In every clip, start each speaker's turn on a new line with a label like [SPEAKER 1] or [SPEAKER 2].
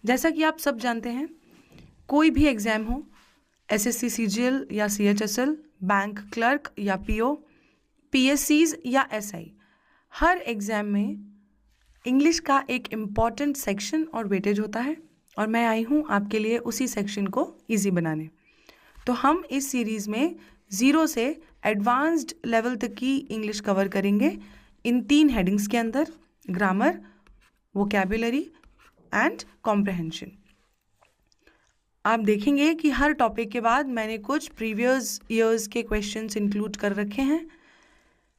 [SPEAKER 1] जैसा कि आप सब जानते हैं, कोई भी एग्ज़ाम हो, एसएससी सीजीएल या सीएचएसएल, बैंक क्लर्क या पीओ, पीएससीज या एसआई, हर एग्ज़ाम में इंग्लिश का एक इम्पॉर्टेंट सेक्शन और वेटेज होता है और मैं आई हूँ आपके लिए उसी सेक्शन को ईजी बनाने। तो हम इस सीरीज़ में 0 से एडवांस्ड लेवल तक की इंग्लिश कवर करेंगे इन 3 हेडिंग्स के अंदर: ग्रामर, वोकैबुलरी एंड कॉम्प्रहेंशन। आप देखेंगे कि हर टॉपिक के बाद मैंने कुछ प्रीवियस ईयर्स के क्वेश्चंस इंक्लूड कर रखे हैं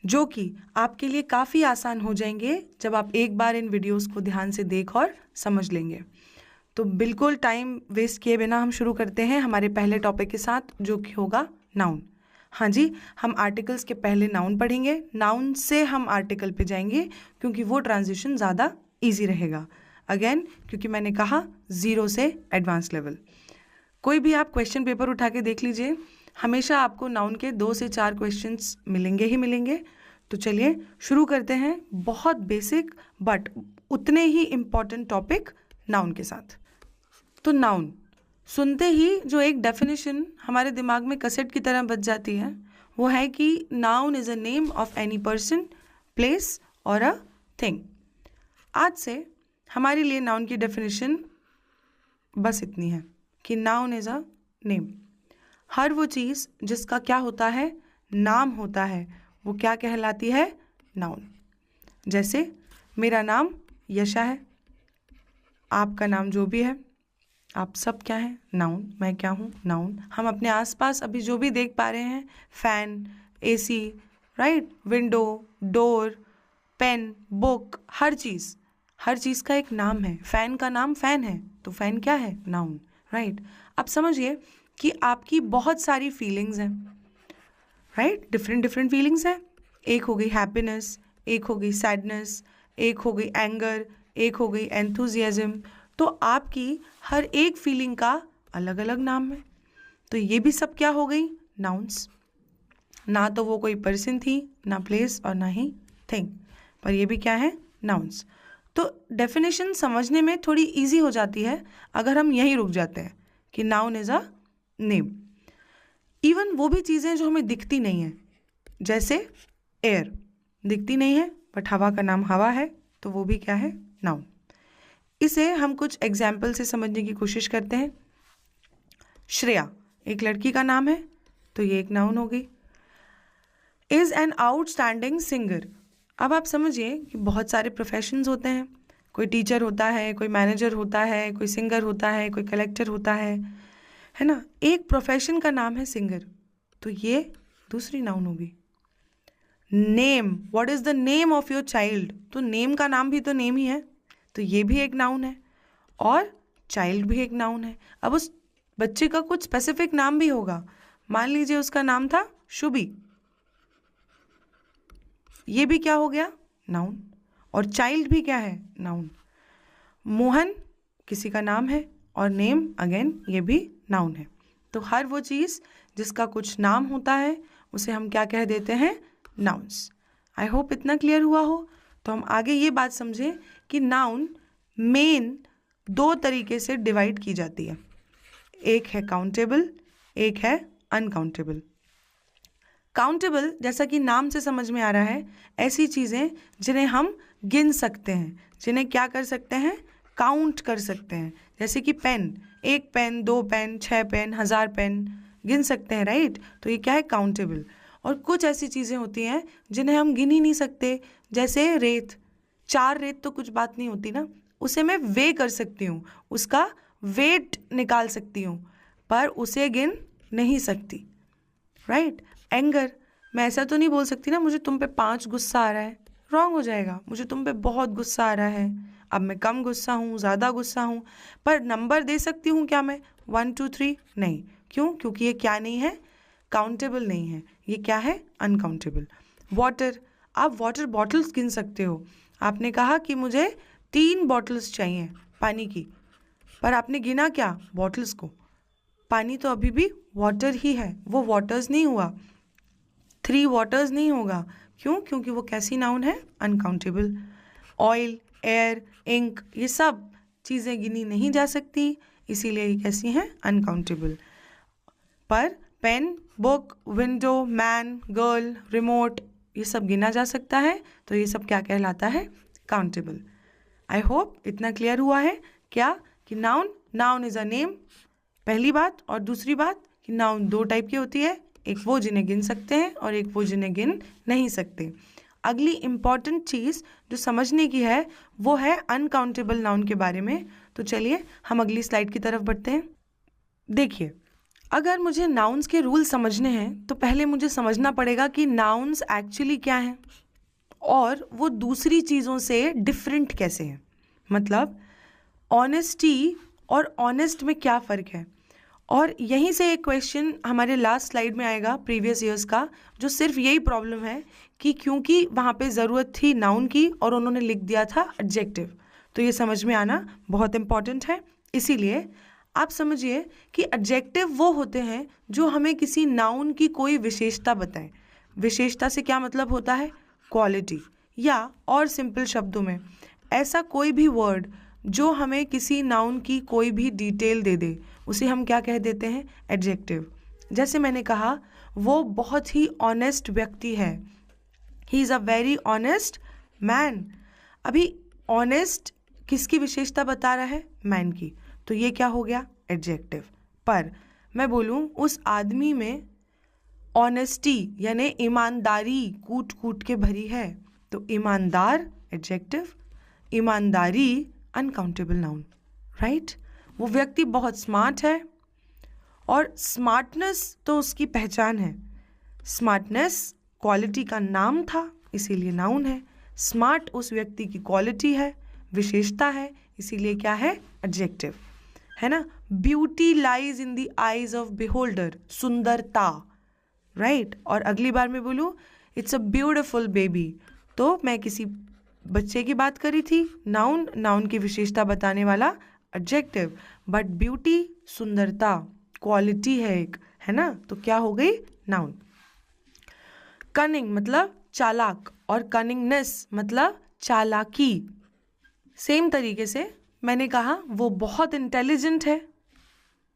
[SPEAKER 1] जो कि आपके लिए काफ़ी आसान हो जाएंगे जब आप एक बार इन वीडियोस को ध्यान से देख और समझ लेंगे। तो बिल्कुल टाइम वेस्ट किए बिना हम शुरू करते हैं हमारे पहले टॉपिक के साथ, जो कि होगा नाउन। हाँ जी, हम आर्टिकल्स के पहले नाउन पढ़ेंगे, नाउन से हम आर्टिकल पे जाएंगे क्योंकि वो ट्रांजिशन ज़्यादा ईजी रहेगा। अगेन, क्योंकि मैंने कहा 0 से एडवांस लेवल। कोई भी आप क्वेश्चन पेपर उठा के देख लीजिए, हमेशा आपको नाउन के 2 से 4 क्वेश्चंस मिलेंगे ही मिलेंगे। तो चलिए शुरू करते हैं बहुत बेसिक बट उतने ही इम्पॉर्टेंट टॉपिक नाउन के साथ। तो नाउन सुनते ही जो एक डेफिनेशन हमारे दिमाग में कैसेट की तरह बज जाती है वो है कि noun is a name of any person, place और अ थिंग। आज से हमारे लिए नाउन की डेफिनेशन बस इतनी है कि नाउन इज़ अ नेम। हर वो चीज़ जिसका क्या होता है, नाम होता है, वो क्या कहलाती है? नाउन। जैसे मेरा नाम यशा है, आपका नाम जो भी है, आप सब क्या हैं? नाउन। मैं क्या हूँ? नाउन। हम अपने आसपास अभी जो भी देख पा रहे हैं, fan, AC, right, window, door, pen, book, हर चीज़ का एक नाम है। फैन का नाम फैन है, तो फैन क्या है? Noun, right. अब समझिए कि आपकी बहुत सारी फीलिंग्स हैं, राइट, डिफरेंट डिफरेंट फीलिंग्स हैं। एक हो गई हैप्पीनेस, एक हो गई सैडनेस, एक हो गई एंगर, एक हो गई एंथुजियाज्म। तो आपकी हर एक फीलिंग का अलग अलग नाम है। तो ये भी सब क्या हो गई? नाउन्स। ना तो वो कोई पर्सन थी, ना प्लेस और ना ही थिंग, पर ये भी क्या है? नाउन्स। तो डेफिनेशन समझने में थोड़ी इजी हो जाती है अगर हम यहीं रुक जाते हैं कि noun is a name. Even वो भी चीज़ें जो हमें दिखती नहीं हैं, जैसे एयर दिखती नहीं है बट हवा का नाम हवा है, तो वो भी क्या है? नाउन। इसे हम कुछ एग्जाम्पल से समझने की कोशिश करते हैं। श्रेया एक लड़की का नाम है, तो ये एक नाउन हो गई। Is an outstanding singer. अब आप समझिए कि बहुत सारे प्रोफेशंस होते हैं, कोई टीचर होता है, कोई मैनेजर होता है, कोई सिंगर होता है, कोई कलेक्टर होता है ना। एक प्रोफेशन का नाम है सिंगर, तो ये दूसरी नाउन होगी। Name, what is the name of your child, तो नेम का नाम भी तो नेम ही है, तो ये भी एक नाउन है और चाइल्ड भी एक नाउन है। अब उस बच्चे का कुछ स्पेसिफिक नाम भी होगा, मान लीजिए उसका नाम था शुभी, ये भी क्या हो गया? नाउन। और चाइल्ड भी क्या है? नाउन। मोहन किसी का नाम है और नेम अगेन ये भी नाउन है। तो हर वो चीज़ जिसका कुछ नाम होता है उसे हम क्या कह देते हैं? नाउन्स। आई होप इतना क्लियर हुआ हो। तो हम आगे ये बात समझें कि नाउन मेन 2 तरीके से डिवाइड की जाती है, एक है काउंटेबल, एक है अनकाउंटेबल। काउंटेबल जैसा कि नाम से समझ में आ रहा है, ऐसी चीज़ें जिन्हें हम गिन सकते हैं, जिन्हें क्या कर सकते हैं? काउंट कर सकते हैं। जैसे कि pen, 1 pen, 2 pen, 6 pen, 1000 pen गिन सकते हैं, राइट। तो ये क्या है? काउंटेबल। और कुछ ऐसी चीज़ें होती हैं जिन्हें हम गिन ही नहीं सकते, जैसे रेत। 4 रेत तो कुछ बात नहीं होती ना, उसे मैं वे कर सकती हूँ, उसका वेट निकाल सकती हूँ, पर उसे गिन नहीं सकती, राइट। एंगर, मैं ऐसा तो नहीं बोल सकती ना मुझे तुम पे 5 गुस्सा आ रहा है, रॉन्ग हो जाएगा। मुझे तुम पे बहुत गुस्सा आ रहा है, अब मैं कम गुस्सा हूँ, ज़्यादा गुस्सा हूँ, पर नंबर दे सकती हूँ क्या मैं? 1 2 3? नहीं। क्यों? क्योंकि ये क्या नहीं है? काउंटेबल नहीं है। ये क्या है? अनकाउंटेबल। वाटर, आप वाटर बॉटल्स गिन सकते हो। आपने कहा कि मुझे 3 बॉटल्स चाहिए पानी की, पर आपने गिना क्या? बॉटल्स को। पानी तो अभी भी वाटर ही है, वो वाटर्स नहीं हुआ, 3 वाटर्स नहीं होगा। क्यों? क्योंकि वो कैसी नाउन है? अनकाउंटेबल। ऑयल, एयर, इंक, ये सब चीज़ें गिनी नहीं जा सकती, इसीलिए ये कैसी हैं, अनकाउंटेबल। पर pen, book, window, man, girl, remote, ये सब गिना जा सकता है, तो ये सब क्या कहलाता है, काउंटेबल। आई होप इतना क्लियर हुआ है क्या कि नाउन इज अ नेम, पहली बात, और दूसरी बात कि नाउन दो टाइप की होती है, एक वो जिन्हें गिन सकते हैं और एक वो जिन्हें गिन नहीं सकते। अगली इम्पॉर्टेंट चीज़ जो समझने की है वो है अनकाउंटेबल नाउन के बारे में। तो चलिए हम अगली स्लाइड की तरफ बढ़ते हैं। देखिए, अगर मुझे नाउन्स के रूल समझने हैं तो पहले मुझे समझना पड़ेगा कि नाउन्स एक्चुअली क्या हैं और वो दूसरी चीज़ों से डिफरेंट कैसे हैं। मतलब ऑनेस्टी और ऑनेस्ट में क्या फ़र्क है। और यहीं से एक क्वेश्चन हमारे लास्ट स्लाइड में आएगा प्रीवियस ईयर्स का, जो सिर्फ यही प्रॉब्लम है कि क्योंकि वहाँ पे ज़रूरत थी नाउन की और उन्होंने लिख दिया था एडजेक्टिव, तो ये समझ में आना बहुत इम्पॉर्टेंट है। इसीलिए आप समझिए कि एडजेक्टिव वो होते हैं जो हमें किसी नाउन की कोई विशेषता बताएं। विशेषता से क्या मतलब होता है, क्वालिटी, या और सिंपल शब्दों में ऐसा कोई भी वर्ड जो हमें किसी नाउन की कोई भी डिटेल दे दे, उसे हम क्या कह देते हैं, एडजेक्टिव। जैसे मैंने कहा वो बहुत ही ऑनेस्ट व्यक्ति है, he is a very honest man. अभी ऑनेस्ट किसकी विशेषता बता रहा है, मैन की, तो ये क्या हो गया, एडजेक्टिव। पर मैं बोलूँ उस आदमी में ऑनेस्टी यानी ईमानदारी कूट कूट के भरी है, तो ईमानदार एडजेक्टिव, ईमानदारी अनकाउंटेबल नाउन, राइट। वो व्यक्ति बहुत स्मार्ट है और स्मार्टनेस तो उसकी पहचान है, स्मार्टनेस क्वालिटी का नाम था इसीलिए नाउन है, स्मार्ट उस व्यक्ति की क्वालिटी है, विशेषता है, इसीलिए क्या है, एडजेक्टिव, है ना। Beauty lies in the eyes of beholder, सुंदरता, राइट। और अगली बार मैं बोलूँ इट्स अ ब्यूटिफुल बेबी, तो मैं किसी बच्चे की बात करी थी, नाउन की विशेषता बताने वाला एडजेक्टिव, बट ब्यूटी सुंदरता क्वालिटी है एक, है ना, तो क्या हो गई, नाउन। कनिंग मतलब चालाक और कनिंगनेस मतलब चालाकी। सेम तरीके से मैंने कहा वो बहुत इंटेलिजेंट है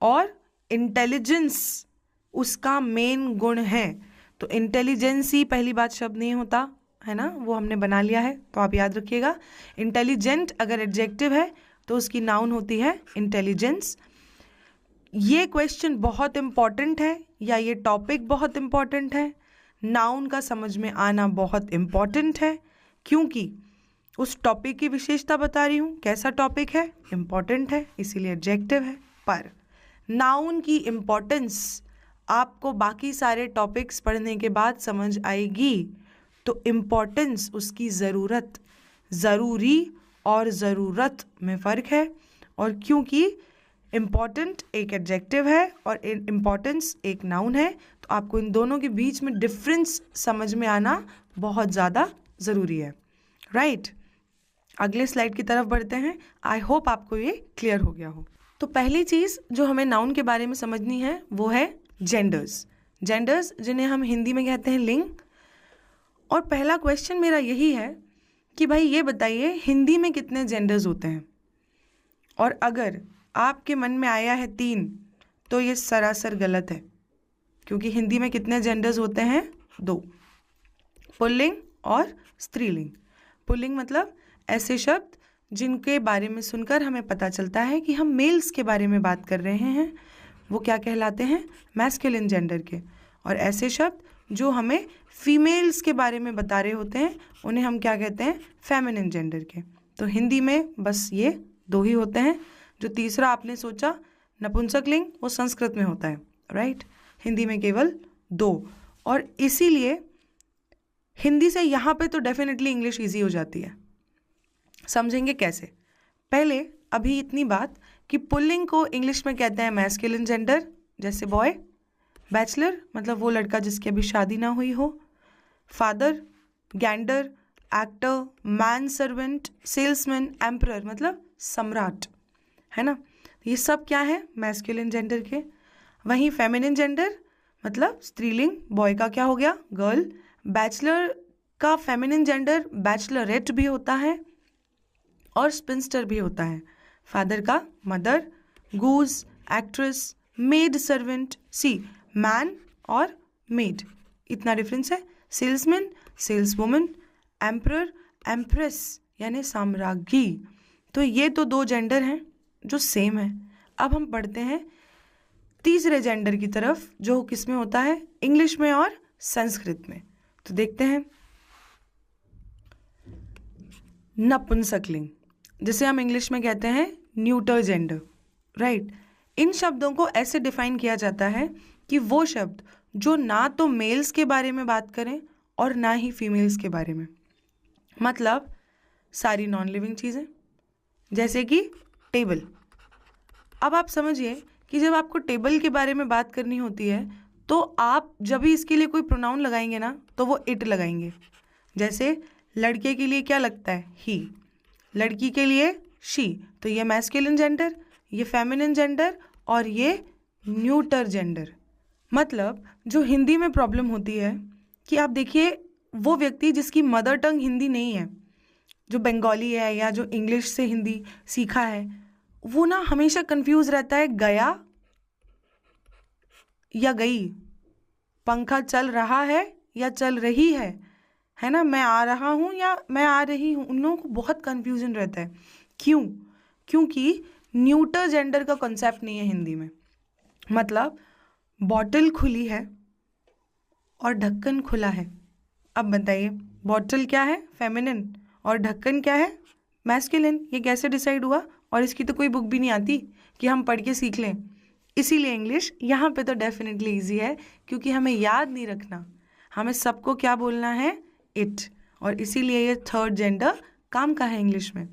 [SPEAKER 1] और इंटेलिजेंस उसका मेन गुण है, तो इंटेलिजेंसी पहली बात शब्द नहीं होता है ना, वो हमने बना लिया है, तो आप याद रखिएगा। इंटेलिजेंट अगर एडजेक्टिव है तो उसकी नाउन होती है इंटेलिजेंस। ये क्वेश्चन बहुत इम्पॉर्टेंट है या ये टॉपिक बहुत इम्पॉर्टेंट है, नाउन का समझ में आना बहुत इम्पॉर्टेंट है, क्योंकि उस टॉपिक की विशेषता बता रही हूँ, कैसा टॉपिक है, इम्पॉर्टेंट है, इसीलिए एडजेक्टिव है। पर नाउन की इम्पॉर्टेंस आपको बाकी सारे टॉपिक्स पढ़ने के बाद समझ आएगी, तो इम्पॉर्टेंस उसकी ज़रूरत, ज़रूरी और ज़रूरत में फ़र्क है। और क्योंकि इम्पॉर्टेंट एक एडजेक्टिव है और इम्पॉर्टेंस एक नाउन है, तो आपको इन दोनों के बीच में डिफरेंस समझ में आना बहुत ज़्यादा ज़रूरी है, राइट। अगले स्लाइड की तरफ बढ़ते हैं। आई होप आपको ये क्लियर हो गया हो। तो पहली चीज़ जो हमें नाउन के बारे में समझनी है वो है जेंडर्स। जेंडर्स जिन्हें हम हिंदी में कहते हैं लिंग। और पहला क्वेश्चन मेरा यही है कि भाई ये बताइए हिंदी में कितने जेंडर्स होते हैं, और अगर आपके मन में आया है 3 तो ये सरासर गलत है, क्योंकि हिंदी में कितने जेंडर्स होते हैं, 2, पुल्लिंग और स्त्रीलिंग। पुल्लिंग मतलब ऐसे शब्द जिनके बारे में सुनकर हमें पता चलता है कि हम मेल्स के बारे में बात कर रहे हैं, वो क्या कहलाते हैं, मैस्कुलिन जेंडर के। और ऐसे शब्द जो हमें फीमेल्स के बारे में बता रहे होते हैं उन्हें हम क्या कहते हैं, फेमिनिन जेंडर के। तो हिंदी में बस ये 2 ही होते हैं। जो तीसरा आपने सोचा नपुंसकलिंग, वो संस्कृत में होता है, राइट। हिंदी में केवल 2। और इसीलिए हिंदी से यहाँ पे तो डेफिनेटली इंग्लिश ईजी हो जाती है। समझेंगे कैसे, पहले अभी इतनी बात कि पुल्लिंग को इंग्लिश में कहते हैं मैस्कुलिन जेंडर, जैसे बॉय। बैचलर मतलब वो लड़का जिसकी अभी शादी ना हुई हो। Father, Gander, actor, man servant, salesman, emperor मतलब सम्राट, है ना। ये सब क्या है, मैस्कुलिन जेंडर के। वहीं फेमिनिन जेंडर मतलब स्त्रीलिंग, बॉय का क्या हो गया, गर्ल। बैचलर का फेमिनिन जेंडर बैचलरेट भी होता है और स्पिंस्टर भी होता है। फादर का मदर, गूज एक्ट्रेस, मेड सर्वेंट, सी मैन और मेड, इतना डिफरेंस है। सेल्समैन, सेल्सवुमन, एम्परर, एम्प्रेस यानी साम्राज्ञी। तो ये तो दो जेंडर हैं जो सेम है। अब हम पढ़ते हैं तीसरे जेंडर की तरफ, जो किस में होता है, इंग्लिश में और संस्कृत में। तो देखते हैं नपुंसकलिंग, जिसे हम इंग्लिश में कहते हैं न्यूटर जेंडर, राइट। इन शब्दों को ऐसे डिफाइन किया जाता है कि वो शब्द जो ना तो मेल्स के बारे में बात करें और ना ही फीमेल्स के बारे में। मतलब सारी नॉन लिविंग चीज़ें, जैसे कि टेबल। अब आप समझिए कि जब आपको टेबल के बारे में बात करनी होती है तो आप जब भी इसके लिए कोई प्रोनाउन लगाएंगे ना तो वो इट लगाएंगे। जैसे लड़के के लिए क्या लगता है, ही, लड़की के लिए शी। तो ये मैस्कुलिन जेंडर, ये फेमिनिन जेंडर और ये न्यूटर जेंडर। मतलब जो हिंदी में प्रॉब्लम होती है कि आप देखिए वो व्यक्ति जिसकी मदर टंग हिंदी नहीं है, जो बंगाली है या जो इंग्लिश से हिंदी सीखा है, वो ना हमेशा कंफ्यूज रहता है, गया या गई, पंखा चल रहा है या चल रही है ना, मैं आ रहा हूँ या मैं आ रही हूँ। उन लोगों को बहुत कंफ्यूजन रहता है। क्यों? क्योंकि न्यूटर जेंडर का कॉन्सेप्ट नहीं है हिंदी में। मतलब बॉटल खुली है और ढक्कन खुला है। अब बताइए बॉटल क्या है, फेमिनिन, और ढक्कन क्या है, मैस्कुलिन। ये कैसे डिसाइड हुआ? और इसकी तो कोई बुक भी नहीं आती कि हम पढ़ के सीख लें। इसीलिए इंग्लिश यहाँ पे तो डेफिनेटली इजी है, क्योंकि हमें याद नहीं रखना, हमें सबको क्या बोलना है, इट। और इसीलिए ये थर्ड जेंडर काम का है इंग्लिश में।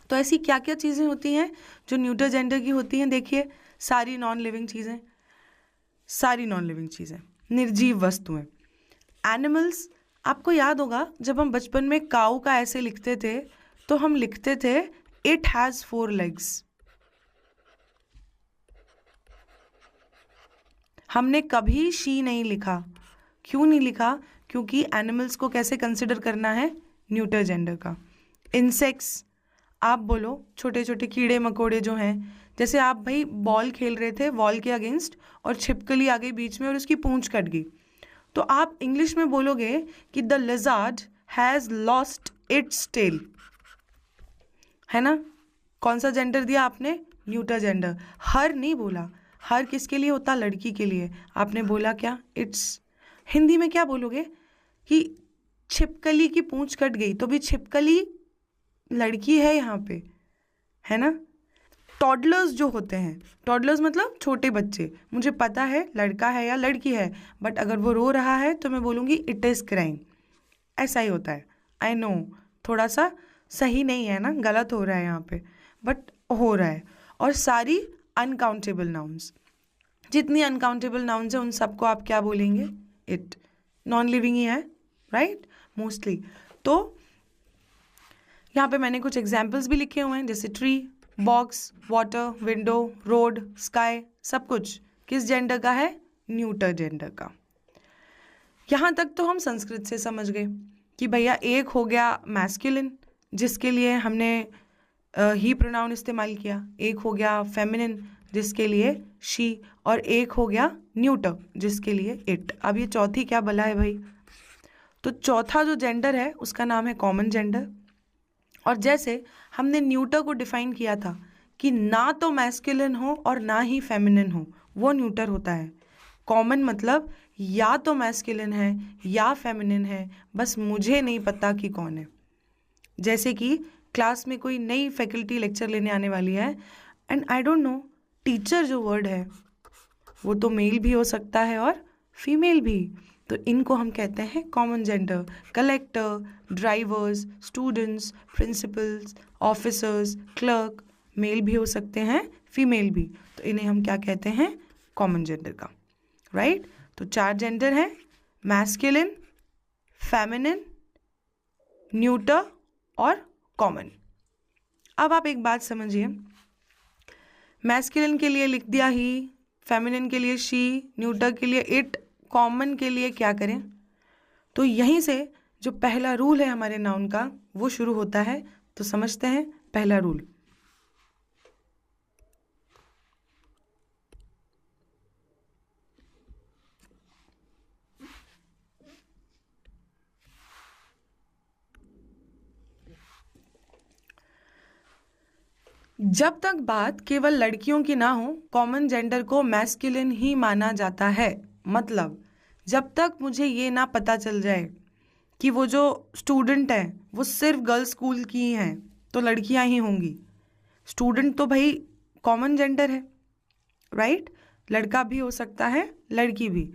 [SPEAKER 1] तो ऐसी क्या क्या चीज़ें होती हैं जो न्यूटर जेंडर की होती हैं? देखिए सारी नॉन लिविंग चीज़ें, सारी नॉन लिविंग चीज़ें, निर्जीव वस्तुएं, एनिमल्स। आपको याद होगा जब हम बचपन में काऊ का ऐसे लिखते थे तो हम लिखते थे इट हैज़ 4 legs। हमने कभी शी नहीं लिखा। क्यों नहीं लिखा? क्योंकि एनिमल्स को कैसे कंसिडर करना है, न्यूटर जेंडर का। इंसेक्ट्स, आप बोलो छोटे छोटे कीड़े मकोड़े जो हैं, जैसे आप भाई बॉल खेल रहे थे वॉल के अगेंस्ट और छिपकली आ गई बीच में और उसकी पूंछ कट गई, तो आप इंग्लिश में बोलोगे कि the lizard has lost its tail, है ना। कौन सा जेंडर दिया आपने? Neuter gender. हर नहीं बोला, हर किसके लिए होता? लड़की के लिए। आपने बोला क्या? इट्स। हिंदी में क्या बोलोगे कि छिपकली की पूंछ कट गई, तो भी छिपकली लड़की है यहाँ पे, है ना। टॉडलर्स जो होते हैं, टॉडलर्स मतलब छोटे बच्चे, मुझे पता है लड़का है या लड़की है, बट अगर वो रो रहा है तो मैं बोलूँगी इट इज़ क्राइंग। ऐसा ही होता है। आई नो थोड़ा सा सही नहीं है ना, गलत हो रहा है यहाँ पे, बट हो रहा है। और सारी अनकाउंटेबल नाउन्स, जितनी अनकाउंटेबल नाउन्स हैं उन सबको आप क्या बोलेंगे? इट। नॉन लिविंग ही है, राइट, मोस्टली। तो यहाँ पे मैंने कुछ एग्जाम्पल्स भी लिखे हुए हैं, जैसे tree, box, water, window, road, sky, सब कुछ किस जेंडर का है? न्यूटर जेंडर का। यहाँ तक तो हम संस्कृत से समझ गए कि भैया एक हो गया मैस्कुलिन जिसके लिए हमने ही प्रोनाउन इस्तेमाल किया, एक हो गया फेमिनिन जिसके लिए शी, और एक हो गया न्यूटर जिसके लिए इट। अब ये चौथी क्या बला है भाई? तो चौथा जो जेंडर है उसका नाम है कॉमन जेंडर। और जैसे हमने न्यूटर को डिफाइन किया था कि ना तो मैस्कुलिन हो और ना ही फेमिनिन हो, वो न्यूटर होता है। कॉमन मतलब या तो मैस्कुलिन है या फेमिनिन है, बस मुझे नहीं पता कि कौन है। जैसे कि क्लास में कोई नई फैकल्टी लेक्चर लेने आने वाली है and I don't know, teacher जो वर्ड है वो तो मेल भी हो सकता है और फीमेल भी, तो इनको हम कहते हैं common gender. Collector, drivers, students, principals, officers, clerk, male भी हो सकते हैं फीमेल भी, तो इन्हें हम क्या कहते हैं? कॉमन जेंडर का, राइट। तो 4 जेंडर हैं, मैस्कुलिन, फेमिनिन, न्यूटर और कॉमन। अब आप एक बात समझिए, मैस्कुलिन के लिए लिख दिया ही, फेमिनिन के लिए शी, न्यूटर के लिए इट, कॉमन के लिए क्या करें? तो यहीं से जो पहला रूल है हमारे नाउन का वो शुरू होता है। तो समझते हैं पहला रूल। जब तक बात केवल लड़कियों की ना हो, कॉमन जेंडर को मैस्कुलिन ही माना जाता है। मतलब जब तक मुझे ये ना पता चल जाए कि वो जो स्टूडेंट है वो सिर्फ गर्ल्स स्कूल की ही हैं, तो लड़कियां ही होंगी। स्टूडेंट तो भाई कॉमन जेंडर है, राइट? लड़का भी हो सकता है, लड़की भी।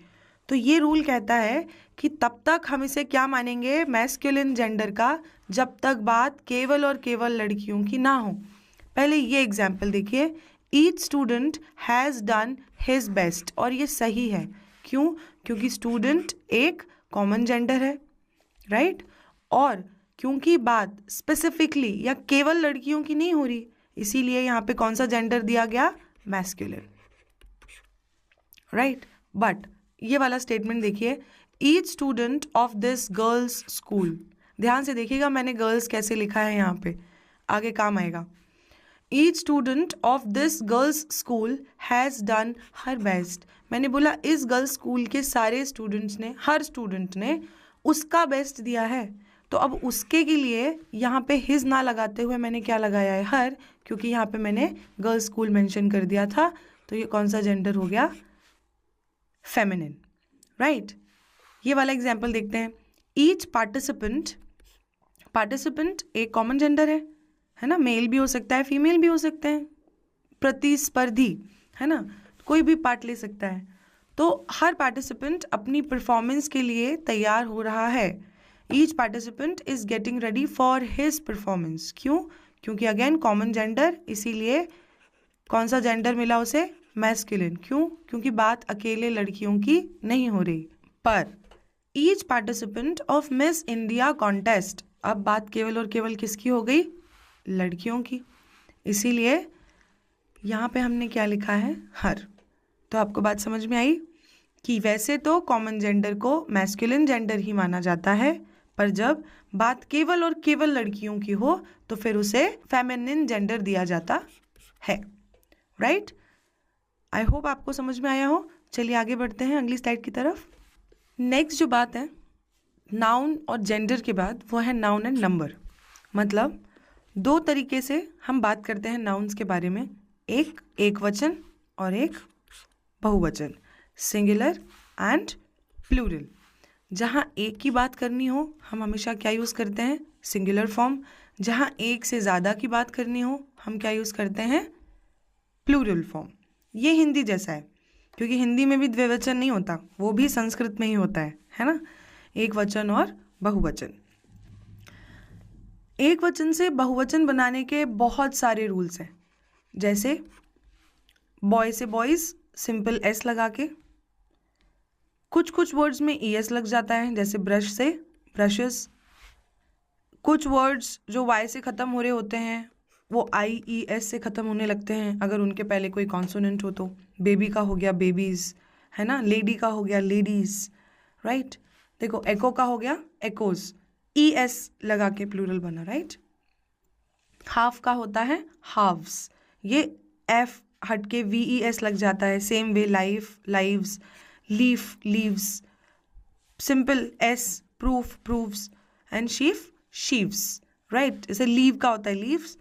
[SPEAKER 1] तो ये रूल कहता है कि तब तक हम इसे क्या मानेंगे, मैस्कुलिन जेंडर का, जब तक बात केवल और केवल लड़कियों की ना हो। पहले ये एग्जाम्पल देखिए, each student has done his best, और ये सही है। क्यों? क्योंकि स्टूडेंट एक कॉमन जेंडर है, राइट? और क्योंकि बात स्पेसिफिकली या केवल लड़कियों की नहीं हो रही, इसीलिए यहाँ पे कौन सा जेंडर दिया गया, मैस्कुलिन, राइट? बट ये वाला स्टेटमेंट देखिए, each student of this girls school, ध्यान से देखिएगा मैंने गर्ल्स कैसे लिखा है यहाँ पे, आगे काम आएगा। Each student of this girls school has done her best, मैंने बोला इस गर्ल्स स्कूल के सारे स्टूडेंट्स ने, हर स्टूडेंट ने उसका बेस्ट दिया है। तो अब उसके के लिए यहाँ पे हिज ना लगाते हुए मैंने क्या लगाया है, हर, क्योंकि यहाँ पे मैंने गर्ल्स स्कूल मेंशन कर दिया था। तो ये कौन सा जेंडर हो गया, फेमिनिन, राइट? ये वाला एग्जाम्पल देखते हैं, ईच पार्टिसिपेंट, पार्टिसिपेंट एक कॉमन जेंडर है ना, मेल भी हो सकता है, फीमेल भी हो सकते हैं, प्रतिस्पर्धी, है ना, कोई भी पार्ट ले सकता है। तो हर पार्टिसिपेंट अपनी परफॉर्मेंस के लिए तैयार हो रहा है। Each participant is getting ready for his performance. क्यों? क्योंकि अगेन कॉमन जेंडर, इसीलिए कौन सा जेंडर मिला उसे, मैस्कुलिन। क्यों? क्योंकि बात अकेले लड़कियों की नहीं हो रही। पर each participant of miss India contest, अब बात केवल और केवल किसकी हो गई, लड़कियों की, इसीलिए यहाँ पे हमने क्या लिखा है, हर। तो आपको बात समझ में आई कि वैसे तो कॉमन जेंडर को मैस्कुलिन जेंडर ही माना जाता है, पर जब बात केवल और केवल लड़कियों की हो तो फिर उसे फेमिनिन जेंडर दिया जाता है, राइट? आई होप आपको समझ में आया हो। चलिए आगे बढ़ते हैं अगली स्लाइड की तरफ। नेक्स्ट जो बात है नाउन और जेंडर के बाद, वो है नाउन एंड नंबर। मतलब दो तरीके से हम बात करते हैं नाउन्स के बारे में, एक एकवचन और एक बहुवचन, सिंगुलर एंड प्लूरल। जहाँ एक की बात करनी हो हम हमेशा क्या यूज़ करते हैं, सिंगुलर फॉर्म। जहाँ एक से ज़्यादा की बात करनी हो हम क्या यूज़ करते हैं, प्लूरल फॉर्म। ये हिंदी जैसा है, क्योंकि हिंदी में भी द्विवचन नहीं होता, वो भी संस्कृत में ही होता है ना, एक वचन और बहुवचन। एक वचन से बहुवचन बनाने के बहुत सारे रूल्स हैं, जैसे बॉय से बॉयज़ सिंपल एस लगा के, कुछ वर्ड्स में ईएस लग जाता है, जैसे ब्रश से ब्रशेस। कुछ वर्ड्स जो वाई से ख़त्म हो रहे होते हैं वो IES से ख़त्म होने लगते हैं अगर उनके पहले कोई कॉन्सोनेंट हो तो। बेबी का हो गया बेबीज़, है ना, लेडी का हो गया लेडीज़, राइट? देखो एको का हो गया एकोज, ES लगा के प्लूरल बना, राइट? हाफ का होता है हाव्स, ये F हट के VES लग जाता है। Same way life lives, leaf leaves, simple S proof proves, and sheaf sheaves, right? जैसे लीव का होता है लीव्स,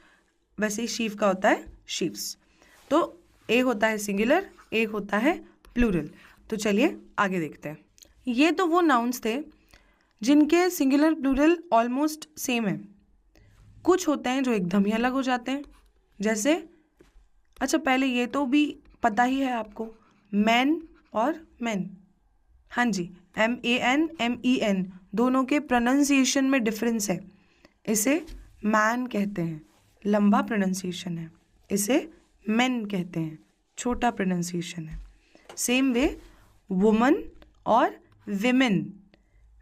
[SPEAKER 1] वैसे ही शीफ का होता है शीव्स। तो एक होता है सिंगुलर, एक होता है प्लूरल। तो चलिए आगे देखते हैं। ये तो वो नाउन्स थे जिनके सिंगुलर प्लूरल ऑलमोस्ट सेम है। कुछ होते हैं जो एकदम ही अलग हो जाते हैं, जैसे, अच्छा पहले ये तो भी पता ही है आपको, मैन और मैन, हाँ जी, MAN MEN दोनों के प्रोनाउंसिएशन में डिफरेंस है। इसे मैन कहते हैं, लंबा प्रोनाउंसिएशन है, इसे मेन कहते हैं, छोटा प्रोनाउंसिएशन है। सेम वे वुमन और विमेन,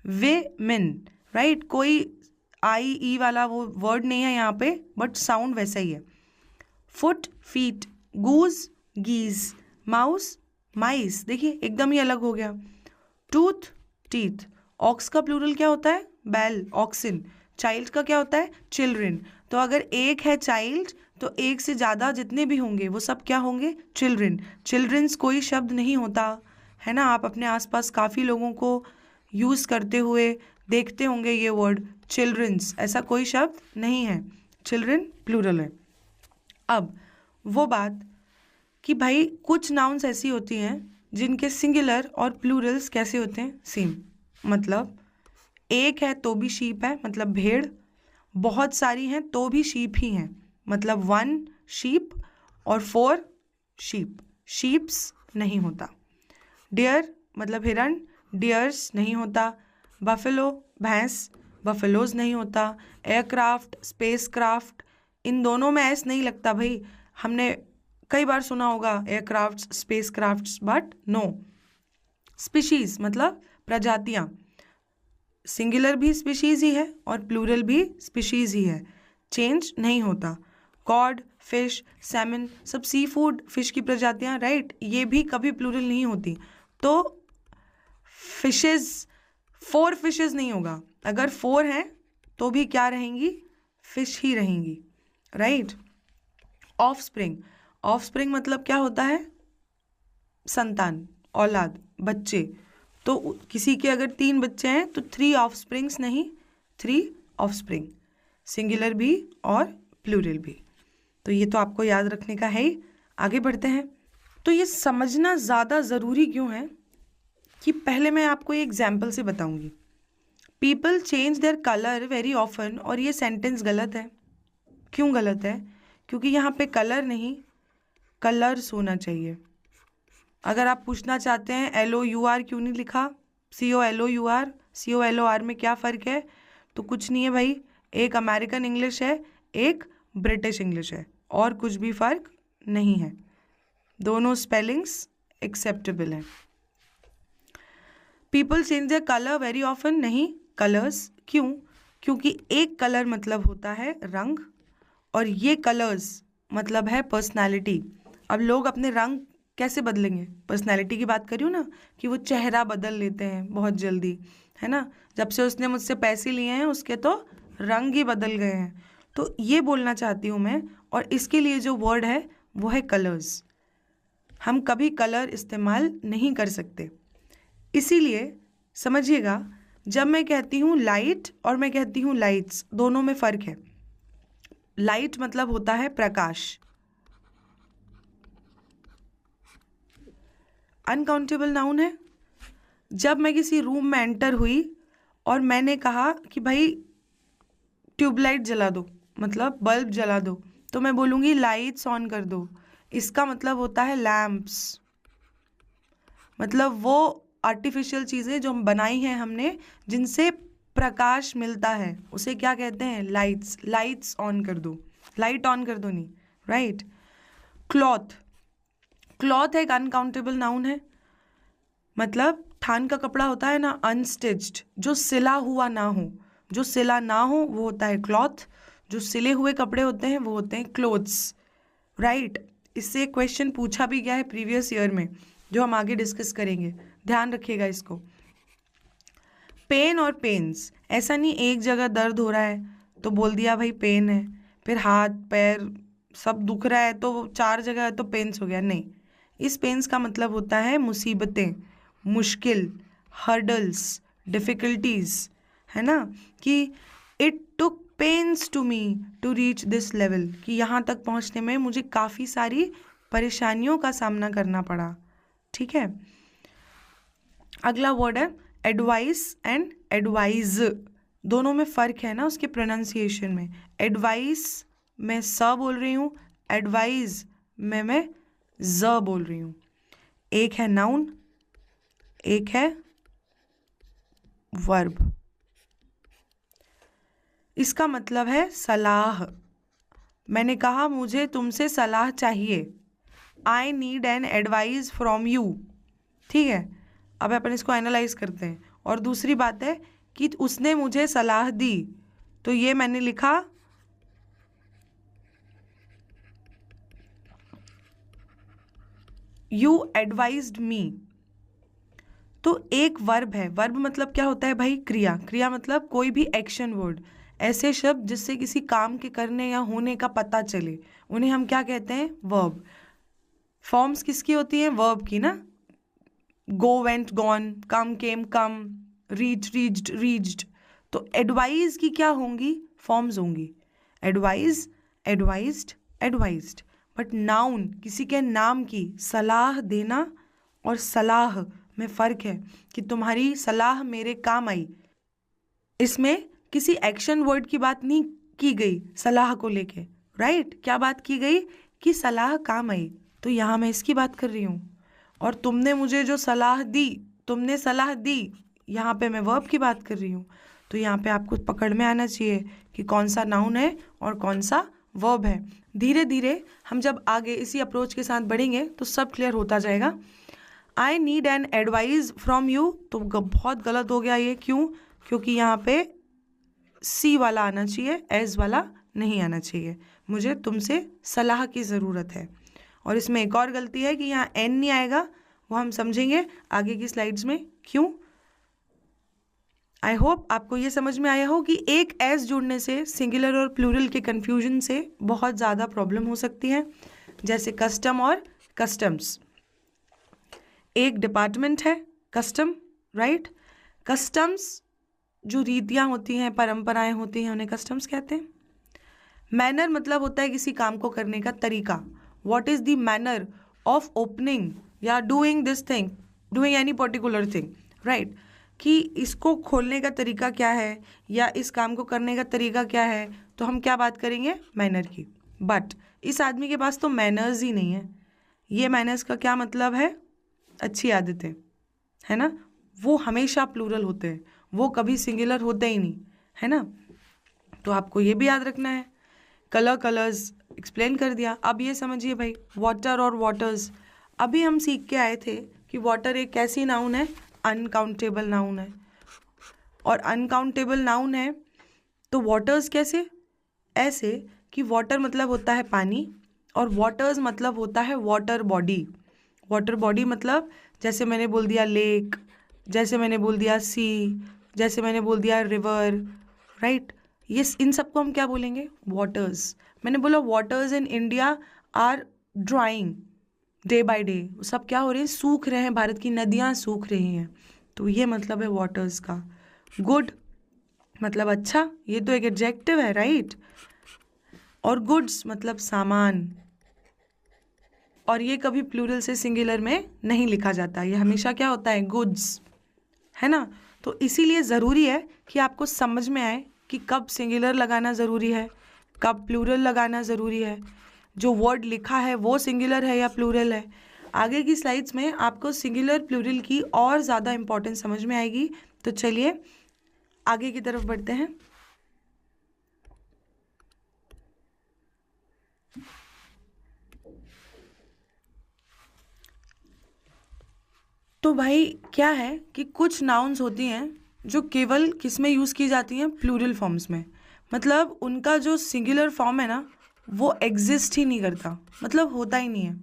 [SPEAKER 1] विमेन, राइट? कोई IE वाला वो वर्ड नहीं है यहाँ पे, बट साउंड वैसा ही है। फुट फीट, गूज गीज, माउस माइस, देखिए एकदम ही अलग हो गया। टूथ टीथ, ऑक्स का प्लूरल क्या होता है, बैल, ऑक्सिन। चाइल्ड का क्या होता है, चिल्ड्रन। तो अगर एक है चाइल्ड तो एक से ज़्यादा जितने भी होंगे वो सब क्या होंगे, चिल्ड्रन। चिल्ड्रंस कोई शब्द नहीं होता, है ना? आप अपने आसपास काफ़ी लोगों को यूज़ करते हुए देखते होंगे ये वर्ड चिल्ड्रंस, ऐसा कोई शब्द नहीं है, चिल्ड्रन प्लूरल है। अब वो बात कि भाई कुछ नाउन्स ऐसी होती हैं जिनके सिंगुलर और प्लूरल्स कैसे होते हैं, सेम। मतलब एक है तो भी शीप है, मतलब भेड़। बहुत सारी हैं तो भी शीप ही हैं, मतलब 1 शीप और 4 शीप, शीप्स नहीं होता। डियर मतलब हिरण, डियर्स नहीं होता। बफेलो भैंस, बफेलोज नहीं होता। एयरक्राफ्ट, स्पेस क्राफ्ट, इन दोनों में एस नहीं लगता भाई। हमने कई बार सुना होगा aircraft, spacecraft, but no. Species मतलब प्रजातियां, सिंगुलर भी स्पीशीज ही है और प्लूरल भी स्पीशीज ही है, चेंज नहीं होता। कॉड, फिश, सैमन, सब सी फूड फिश की प्रजातियां, राइट, ये भी कभी प्लूरल नहीं होती। तो फिशेज, 4 फिशेज नहीं होगा। अगर 4 हैं तो भी क्या रहेंगी, फिश ही रहेंगी, राइट। ऑफस्प्रिंग, ऑफस्प्रिंग मतलब क्या होता है, संतान, औलाद, बच्चे। तो किसी के अगर 3 बच्चे हैं तो 3 ऑफस्प्रिंग्स नहीं, 3 ऑफस्प्रिंग, सिंगुलर भी और प्लूरल भी। तो ये तो आपको याद रखने का है ही। आगे बढ़ते हैं। तो ये समझना ज़्यादा ज़रूरी क्यों है कि पहले मैं आपको एक एग्जाम्पल से बताऊंगी। People change their colour very often, और ये सेंटेंस गलत है। क्यों गलत है? क्योंकि यहाँ पे कलर नहीं, कलर्स होना चाहिए। अगर आप पूछना चाहते हैं LOUR क्यों नहीं लिखा, COLOUR, COLOR में क्या फ़र्क है, तो कुछ नहीं है भाई, एक अमेरिकन इंग्लिश है, एक ब्रिटिश इंग्लिश है, और कुछ भी फ़र्क नहीं है। दोनों स्पेलिंग्स एक्सेप्टेबल हैं। People change their colour very often, नहीं, कलर्स। क्यों? क्योंकि एक कलर मतलब होता है रंग, और ये कलर्स मतलब है पर्सनालिटी। अब लोग अपने रंग कैसे बदलेंगे, पर्सनालिटी की बात करी हूँ ना, कि वो चेहरा बदल लेते हैं बहुत जल्दी, है ना। जब से उसने मुझसे पैसे लिए हैं उसके तो रंग ही बदल गए हैं। तो ये बोलना चाहती हूँ मैं, और इसके लिए जो वर्ड है वो है कलर्स। हम कभी कलर इस्तेमाल नहीं कर सकते। इसीलिए समझिएगा, जब मैं कहती हूँ लाइट और मैं कहती हूँ लाइट्स, दोनों में फ़र्क है। लाइट मतलब होता है प्रकाश, अनकाउंटेबल नाउन है। जब मैं किसी रूम में एंटर हुई और मैंने कहा कि भाई ट्यूबलाइट जला दो, मतलब बल्ब जला दो, तो मैं बोलूँगी लाइट्स ऑन कर दो। इसका मतलब होता है लैम्प्स, मतलब वो आर्टिफिशियल चीज़ें जो हम बनाई हैं हमने, जिनसे प्रकाश मिलता है, उसे क्या कहते हैं, लाइट्स। लाइट्स ऑन कर दो, लाइट ऑन कर दो नहीं, राइट। क्लॉथ, क्लॉथ एक अनकाउंटेबल नाउन है। मतलब थान का कपड़ा होता है ना अनस्टिच्ड, जो सिला हुआ ना हो, जो सिला ना हो वो होता है क्लॉथ। जो सिले हुए कपड़े होते हैं वो होते हैं क्लोथ्स, राइट। इससे क्वेश्चन पूछा भी गया है प्रीवियस ईयर में, जो हम आगे डिस्कस करेंगे, ध्यान रखिएगा इसको। पेन और पेन्स, ऐसा नहीं एक जगह दर्द हो रहा है तो बोल दिया भाई पेन है, फिर हाथ पैर सब दुख रहा है तो 4 जगह है तो पेन्स हो गया, नहीं। इस पेन्स का मतलब होता है मुसीबतें, मुश्किल, हर्डल्स, डिफ़िकल्टीज, है ना। कि it took pains to me to reach this level, कि यहाँ तक पहुँचने में मुझे काफ़ी सारी परेशानियों का सामना करना पड़ा, ठीक है। अगला वर्ड है एडवाइस एंड एडवाइज, दोनों में फ़र्क है ना उसके प्रोनाउंसिएशन में। एडवाइस मैं स बोल रही हूँ, एडवाइज में मैं ज बोल रही हूँ। एक है नाउन, एक है वर्ब। इसका मतलब है सलाह। मैंने कहा मुझे तुमसे सलाह चाहिए, I need an advice from you, ठीक है। अब अपन इसको एनालाइज करते हैं। और दूसरी बात है कि उसने मुझे सलाह दी, तो ये मैंने लिखा यू एडवाइज्ड मी। तो एक वर्ब है, वर्ब मतलब क्या होता है भाई, क्रिया। क्रिया मतलब कोई भी एक्शन वर्ड, ऐसे शब्द जिससे किसी काम के करने या होने का पता चले, उन्हें हम क्या कहते हैं, वर्ब। फॉर्म्स किसकी होती हैं, वर्ब की ना। गो वेंट गॉन, कम केम कम, रीच रीच्ड रीच्ड। तो एडवाइज की क्या होंगी, फॉर्म्स होंगी। Advise, advised, advised, but noun किसी के नाम की सलाह देना और सलाह में फ़र्क है कि तुम्हारी सलाह मेरे काम आई। इसमें किसी एक्शन वर्ड की बात नहीं की गई सलाह को लेके, राइट? क्या बात की गई कि सलाह काम आई, तो यहाँ मैं इसकी बात कर रही हूँ। और तुमने मुझे जो सलाह दी, तुमने सलाह दी, यहाँ पे मैं वर्ब की बात कर रही हूँ। तो यहाँ पे आपको पकड़ में आना चाहिए कि कौन सा नाउन है और कौन सा वर्ब है। धीरे धीरे हम जब आगे इसी अप्रोच के साथ बढ़ेंगे तो सब क्लियर होता जाएगा। I need an advice from you, तो बहुत गलत हो गया ये। क्यों? क्योंकि यहाँ पे सी वाला आना चाहिए, एज वाला नहीं आना चाहिए। मुझे तुमसे सलाह की ज़रूरत है। और इसमें एक और गलती है कि यहाँ एन नहीं आएगा, वो हम समझेंगे आगे की स्लाइड्स में क्यों। आई होप आपको ये समझ में आया हो कि एक एस जुड़ने से सिंगुलर और प्लूरल के कन्फ्यूजन से बहुत ज़्यादा प्रॉब्लम हो सकती है। जैसे कस्टम और कस्टम्स, एक डिपार्टमेंट है कस्टम, राइट? कस्टम्स जो रीतियाँ होती हैं, परंपराएं होती हैं, उन्हें कस्टम्स कहते हैं। मैनर मतलब होता है किसी काम को करने का तरीका। What is the manner of opening या doing this thing, doing any particular thing, right? कि इसको खोलने का तरीका क्या है या इस काम को करने का तरीका क्या है, तो हम क्या बात करेंगे? मैनर की। बट इस आदमी के पास तो मैनर्स ही नहीं है। ये मैनर्स का क्या मतलब है? अच्छी आदतें, है ना? वो हमेशा प्लूरल होते हैं, वो कभी सिंगुलर होते ही नहीं, है ना? तो आपको ये भी याद रखना है। कलर, कलर्स एक्सप्लेन कर दिया। अब ये समझिए भाई, वाटर और वाटर्स। अभी हम सीख के आए थे कि वाटर एक कैसी नाउन है? अनकाउंटेबल नाउन है। और अनकाउंटेबल नाउन है तो वाटर्स कैसे? ऐसे कि वाटर मतलब होता है पानी और वाटर्स मतलब होता है वाटर बॉडी। वाटर बॉडी मतलब जैसे मैंने बोल दिया लेक, जैसे मैंने बोल दिया सी, जैसे मैंने बोल दिया रिवर, राइट? ये इन सबको हम क्या बोलेंगे? वाटर्स। मैंने बोला waters in India are drying day by day. सब क्या हो रहे हैं? सूख रहे हैं, भारत की नदियाँ सूख रही हैं। तो ये मतलब है वाटर्स का। गुड मतलब अच्छा, ये तो एक एडजेक्टिव है, राइट? और गुड्स मतलब सामान, और ये कभी प्लूरल से सिंगुलर में नहीं लिखा जाता, ये हमेशा क्या होता है? गुड्स, है ना? तो इसीलिए ज़रूरी है कि आपको समझ में आए कि कब सिंगुलर लगाना ज़रूरी है, कब प्लूरल लगाना ज़रूरी है, जो वर्ड लिखा है वो सिंगुलर है या प्लूरल है। आगे की स्लाइड्स में आपको सिंगुलर प्लूरल की और ज़्यादा इम्पोर्टेंस समझ में आएगी। तो चलिए आगे की तरफ बढ़ते हैं। तो भाई क्या है कि कुछ नाउन्स होती हैं जो केवल किस में यूज़ की जाती हैं? प्लूरल फॉर्म्स में। मतलब उनका जो सिंगुलर फॉर्म है ना, वो एग्जिस्ट ही नहीं करता, मतलब होता ही नहीं है।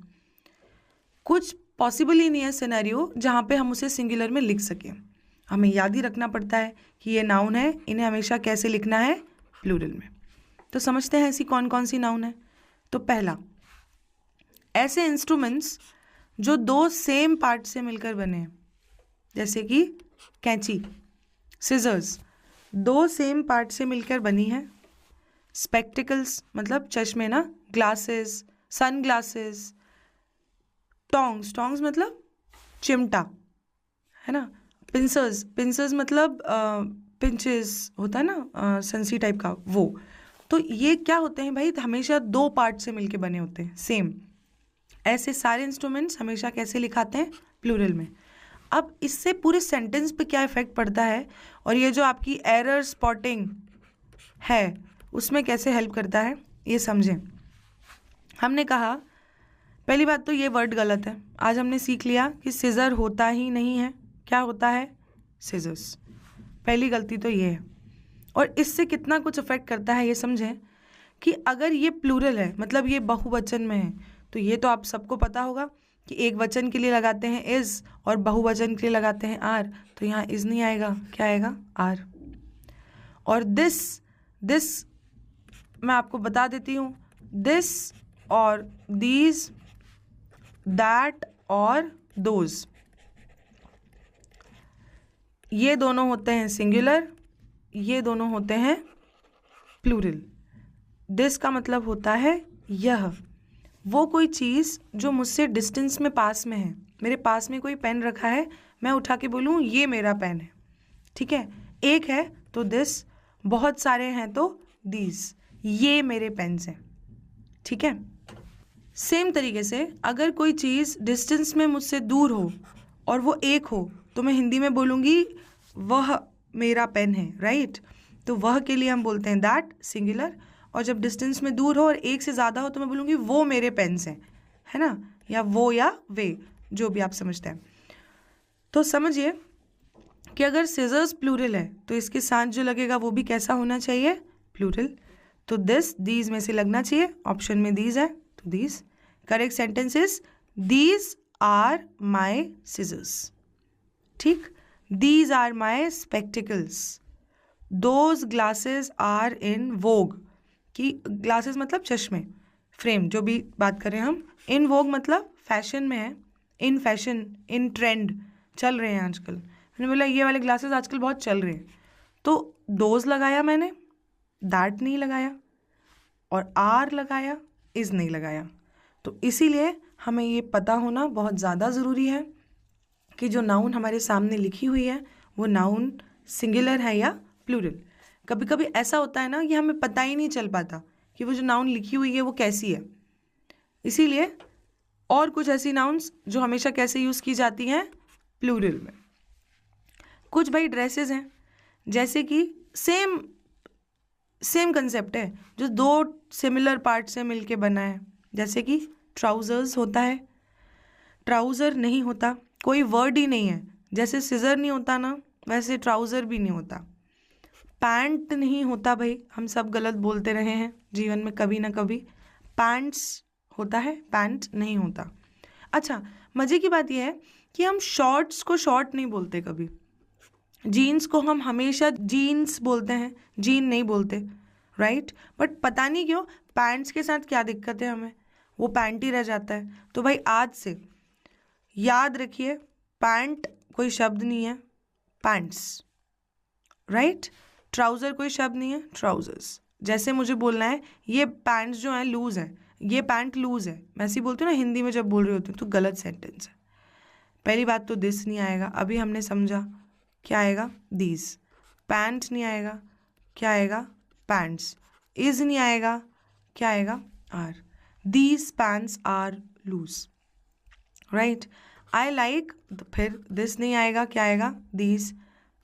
[SPEAKER 1] कुछ पॉसिबल ही नहीं है सिनेरियो जहाँ पे हम उसे सिंगुलर में लिख सकें। हमें याद ही रखना पड़ता है कि ये नाउन है, इन्हें हमेशा कैसे लिखना है? प्लूरल में। तो समझते हैं ऐसी कौन कौन सी नाउन है। तो पहला, ऐसे इंस्ट्रूमेंट्स जो दो सेम पार्ट से मिलकर बने हैं, जैसे कि कैंची, सिजर्स, दो सेम पार्ट से मिलकर बनी है। स्पेक्टिकल्स मतलब चश्मे ना, glasses, sunglasses. Tongs, tongs मतलब चिमटा, है ना? पिंसर्स, पिंसर्स मतलब पिंचेस होता है ना, संसी टाइप का, वो। तो ये क्या होते हैं भाई? हमेशा दो पार्ट से मिलके बने होते हैं, सेम। ऐसे सारे इंस्ट्रूमेंट्स हमेशा कैसे लिखाते हैं? प्लूरल में। अब इससे पूरे सेंटेंस पे क्या इफेक्ट पड़ता है और ये जो आपकी एरर स्पॉटिंग है उसमें कैसे हेल्प करता है, ये समझें। हमने कहा पहली बात तो ये वर्ड गलत है। आज हमने सीख लिया कि सिजर होता ही नहीं है। क्या होता है? सिजर्स। पहली गलती तो ये है। और इससे कितना कुछ इफेक्ट करता है ये समझें कि अगर ये प्लूरल है, मतलब ये बहुवचन में है, तो ये तो आप सबको पता होगा कि एक वचन के लिए लगाते हैं इज और बहुवचन के लिए लगाते हैं आर। तो यहाँ इज नहीं आएगा, क्या आएगा? आर। और दिस मैं आपको बता देती हूँ, दिस और दीज, दैट और दोज, ये दोनों होते हैं सिंगुलर, ये दोनों होते हैं प्लूरल। दिस का मतलब होता है यह वो कोई चीज़ जो मुझसे डिस्टेंस में पास में है। मेरे पास में कोई पेन रखा है, मैं उठा के बोलूँ ये मेरा पेन है, ठीक है। एक है तो दिस, बहुत सारे हैं तो दीज, ये मेरे पेन्स हैं, ठीक है। सेम तरीके से अगर कोई चीज़ डिस्टेंस में मुझसे दूर हो और वो एक हो तो मैं हिंदी में बोलूँगी वह मेरा पेन है, राइट। तो वह के लिए हम बोलते हैं दैट, सिंगुलर। और जब डिस्टेंस में दूर हो और एक से ज़्यादा हो तो मैं बोलूँगी वो मेरे पेन्स हैं, है ना, या वो या वे, जो भी आप समझते हैं। तो समझिए कि अगर सीजर्स प्लूरल है तो इसके साथ जो लगेगा वो भी कैसा होना चाहिए, प्लूरल। तो दिस, दीज में से लगना चाहिए, ऑप्शन में दीज है तो these. Correct sentence is these are my scissors, ठीक। These are my spectacles, those glasses are in vogue, कि ग्लासेस मतलब चश्मे, फ्रेम जो भी बात करें हम। इन वोग मतलब फैशन में है, इन फैशन, इन ट्रेंड, चल रहे हैं आजकल। मैंने बोला ये वाले ग्लासेस आजकल बहुत चल रहे हैं, तो दोज लगाया मैंने, दैट नहीं लगाया, और आर लगाया, इज़ नहीं लगाया। तो इसीलिए हमें ये पता होना बहुत ज़्यादा ज़रूरी है कि जो नाउन हमारे सामने लिखी हुई है वो नाउन सिंगुलर है या प्लूरल। कभी कभी ऐसा होता है ना कि हमें पता ही नहीं चल पाता कि वो जो नाउन लिखी हुई है वो कैसी है। इसीलिए और कुछ ऐसी नाउन्स जो हमेशा कैसे यूज़ की जाती हैं, प्लूरल में। कुछ भाई ड्रेसेस हैं, जैसे कि सेम कंसेप्ट है, जो दो सिमिलर पार्ट से मिलके बना है, जैसे कि ट्राउजर्स होता है, ट्राउज़र नहीं होता, कोई वर्ड ही नहीं है। जैसे सिजर नहीं होता ना, वैसे ट्राउज़र भी नहीं होता। पैंट नहीं होता, भाई हम सब गलत बोलते रहे हैं जीवन में कभी ना कभी। पैंट्स होता है, पैंट नहीं होता। अच्छा, मज़े की बात यह है कि हम शॉर्ट्स को शॉर्ट नहीं बोलते कभी, जीन्स को हम हमेशा जीन्स बोलते हैं, जीन नहीं बोलते, राइट। बट पता नहीं क्यों पैंट्स के साथ क्या दिक्कत है, हमें वो पैंट ही रह जाता है। तो भाई आज से याद रखिए, पैंट कोई शब्द नहीं है, पैंट्स, राइट। ट्राउज़र कोई शब्द नहीं है, ट्राउजर्स। जैसे मुझे बोलना है ये पैंट्स जो हैं लूज़ है, ये पैंट लूज़ है, मैं ऐसे बोलती हूँ ना हिंदी में जब बोल रही होती हूँ, तो गलत सेंटेंस है। पहली बात तो दिस नहीं आएगा, अभी हमने समझा। क्या आएगा, दीज। पैंट नहीं आएगा, क्या आएगा, पैंट्स। इज नहीं आएगा, क्या आएगा, are. These pants are loose, right. I like, फिर दिस नहीं आएगा, क्या आएगा, दीज।